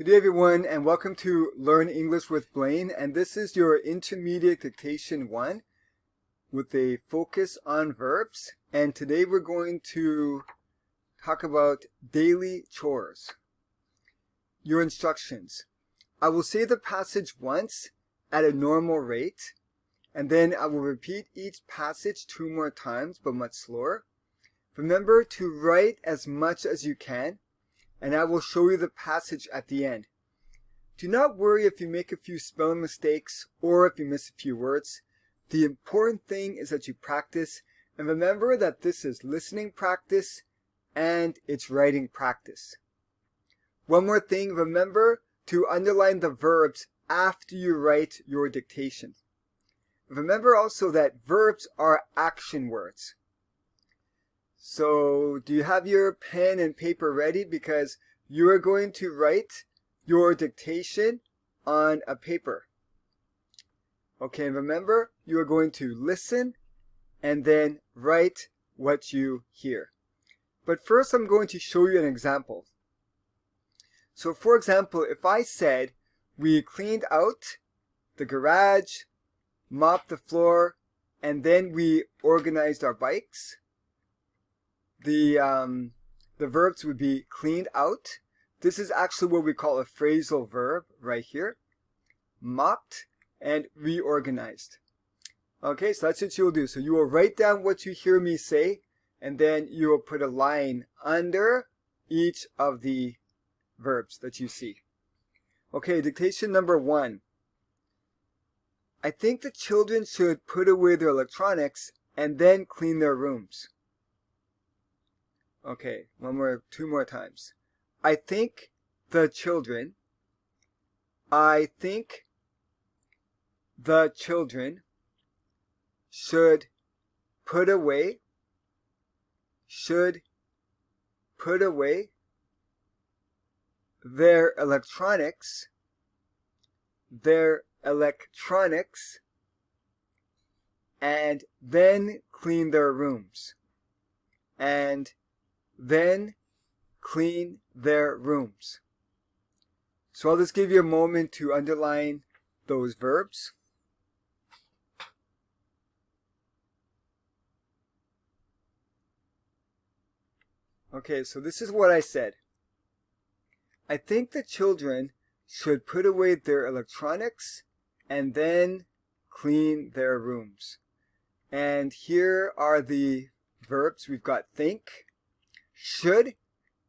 Good day everyone and welcome to Learn English with Blaine, and this is your intermediate dictation 1 with a focus on verbs, and today we're going to talk about daily chores. Your instructions. I will say the passage once at a normal rate, and then I will repeat each passage 2 more times but much slower. Remember to write as much as you can, and I will show you the passage at the end. Do not worry if you make a few spelling mistakes or if you miss a few words. The important thing is that you practice, and remember that this is listening practice and it's writing practice. One more thing, remember to underline the verbs after you write your dictation. Remember also that verbs are action words. So do you have your pen and paper ready? Because you are going to write your dictation on a paper. Okay, remember, you are going to listen and then write what you hear. But first I'm going to show you an example. So for example, if I said we cleaned out the garage, mopped the floor, and then we organized our bikes, the verbs would be cleaned out. This is actually what we call a phrasal verb right here. Mopped and reorganized. Okay, so that's what you'll do. So you will write down what you hear me say, and then you will put a line under each of the verbs that you see. Okay, dictation number 1. I think the children should put away their electronics and then clean their rooms. Okay, 2 more times. I think the children should put away their electronics and then clean their rooms. So I'll just give you a moment to underline those verbs. Okay, so this is what I said. I think the children should put away their electronics and then clean their rooms. And here are the verbs. We've got think. Should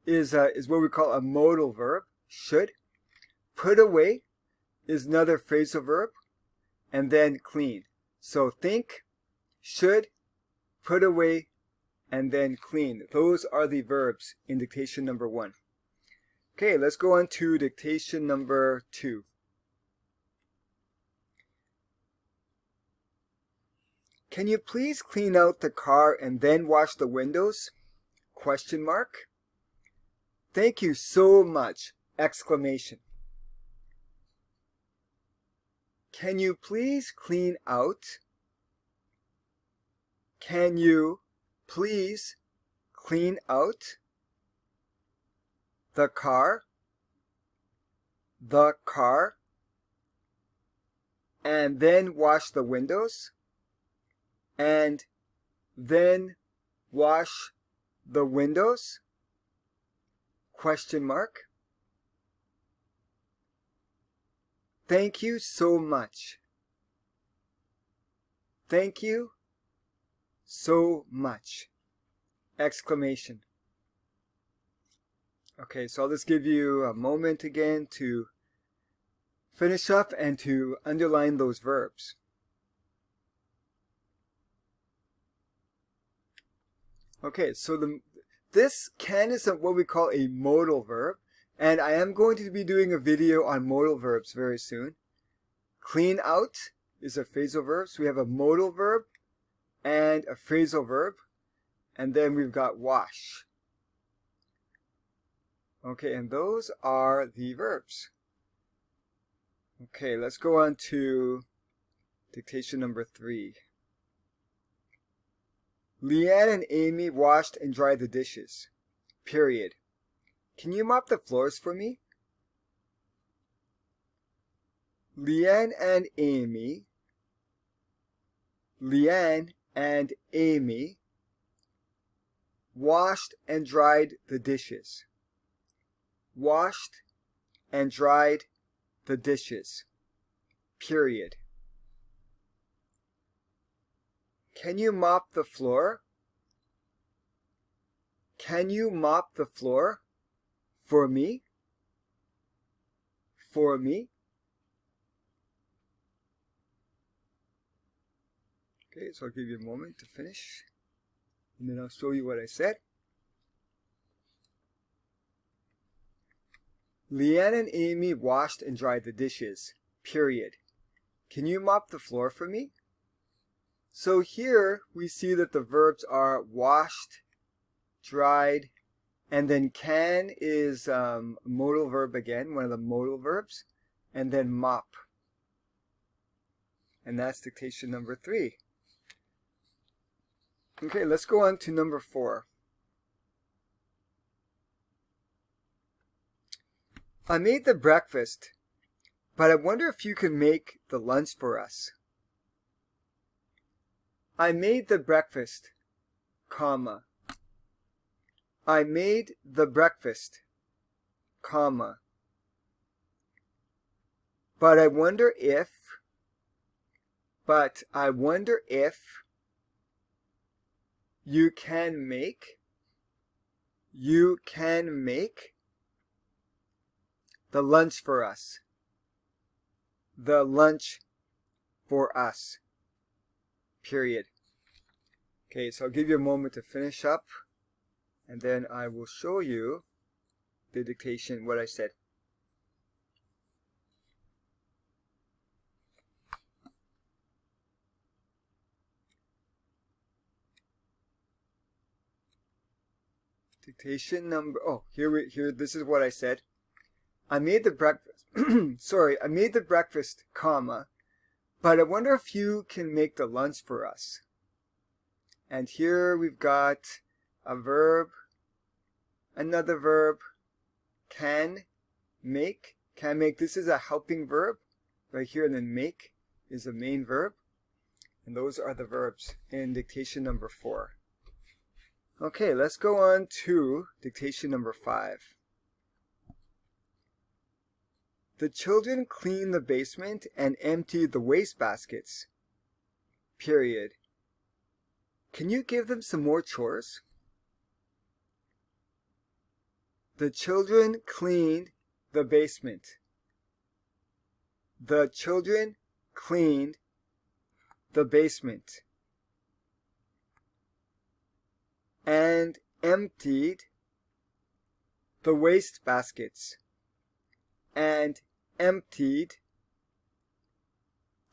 is what we call a modal verb. Should. Put away is another phrasal verb. And then clean. So think, should, put away, and then clean. Those are the verbs in dictation number 1. Okay, let's go on to dictation number 2. Can you please clean out the car and then wash the windows? Question mark. Thank you so much! Exclamation. Can you please clean out? Can you please clean out the car, and then wash the windows, and then wash the windows? Question mark. Thank you so much. Thank you so much! Exclamation. Okay, so I'll just give you a moment again to finish up and to underline those verbs. Okay, so this can is what we call a modal verb, and I am going to be doing a video on modal verbs very soon. Clean out is a phrasal verb, so we have a modal verb and a phrasal verb, and then we've got wash. Okay, and those are the verbs. Okay, let's go on to dictation number 3. Leanne and Amy washed and dried the dishes. Period. Can you mop the floors for me? Leanne and Amy washed and dried the dishes. Washed and dried the dishes. Period. Can you mop the floor? Can you mop the floor for me? For me? Okay, so I'll give you a moment to finish, and then I'll show you what I said. Leanne and Amy washed and dried the dishes. Period. Can you mop the floor for me? So here we see that the verbs are washed, dried, and then can is modal verb again, one of the modal verbs, and then mop. And that's dictation number 3. Okay, let's go on to number 4. I made the breakfast, but I wonder if you can make the lunch for us. I made the breakfast, comma. I made the breakfast, comma. But I wonder if you can make the lunch for us. The lunch for us. Period. Okay, so I'll give you a moment to finish up, and then I will show you the dictation, what I said. Dictation number, here, this is what I said. I made the breakfast, I made the breakfast, comma, but I wonder if you can make the lunch for us. And here we've got a verb, another verb, can make. This is a helping verb right here, and then make is a main verb. And those are the verbs in dictation number 4. Okay, let's go on to dictation number 5. The children cleaned the basement and emptied the waste baskets. Period. Can you give them some more chores? The children cleaned the basement. The children cleaned the basement and emptied the waste baskets. And emptied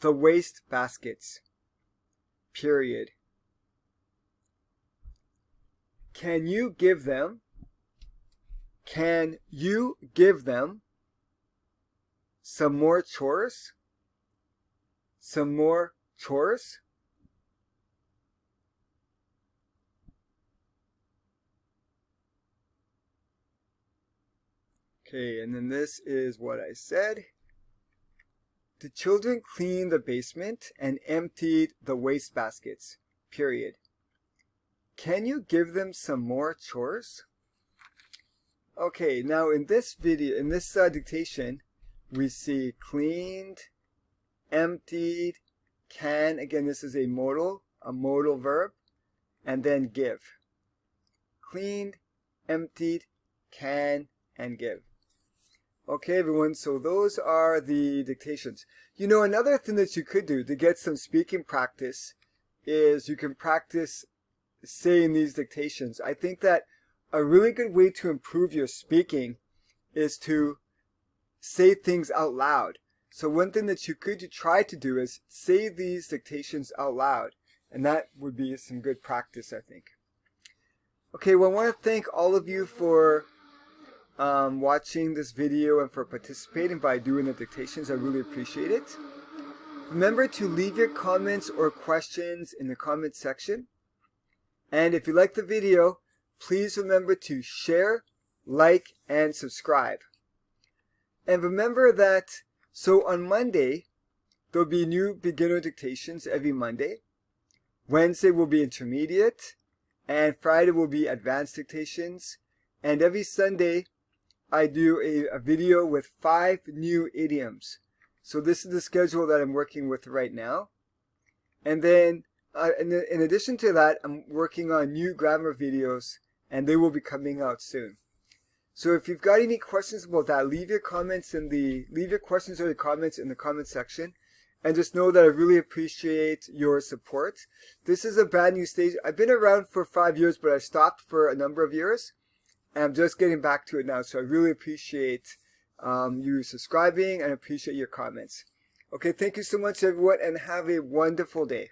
the waste baskets. Period. Can you give them some more chores? Some more chores? Okay, and then this is what I said. The children cleaned the basement and emptied the waste baskets. Period. Can you give them some more chores? Okay, now in this dictation, we see cleaned, emptied, can. Again, this is a modal verb, and then give. Cleaned, emptied, can, and give. Okay, everyone, so those are the dictations. You know, another thing that you could do to get some speaking practice is you can practice saying these dictations. I think that a really good way to improve your speaking is to say things out loud. So one thing that you could try to do is say these dictations out loud, and that would be some good practice, I think. Okay, well, I want to thank all of you for watching this video and for participating by doing the dictations. I really appreciate it. Remember to leave your comments or questions in the comment section. And if you like the video, please remember to share, like, and subscribe. And remember that So on Monday, there'll be new beginner dictations every Monday. Wednesday will be intermediate, and Friday will be advanced dictations. And every Sunday, I do a video with 5 new idioms. So this is the schedule that I'm working with right now. And then, in addition to that, I'm working on new grammar videos, and they will be coming out soon. So if you've got any questions about that, leave your questions or your comments in the comment section. And just know that I really appreciate your support. This is a brand new stage. I've been around for 5 years, but I stopped for a number of years. And I'm just getting back to it now. So I really appreciate you subscribing and appreciate your comments. Okay, thank you so much, everyone, and have a wonderful day.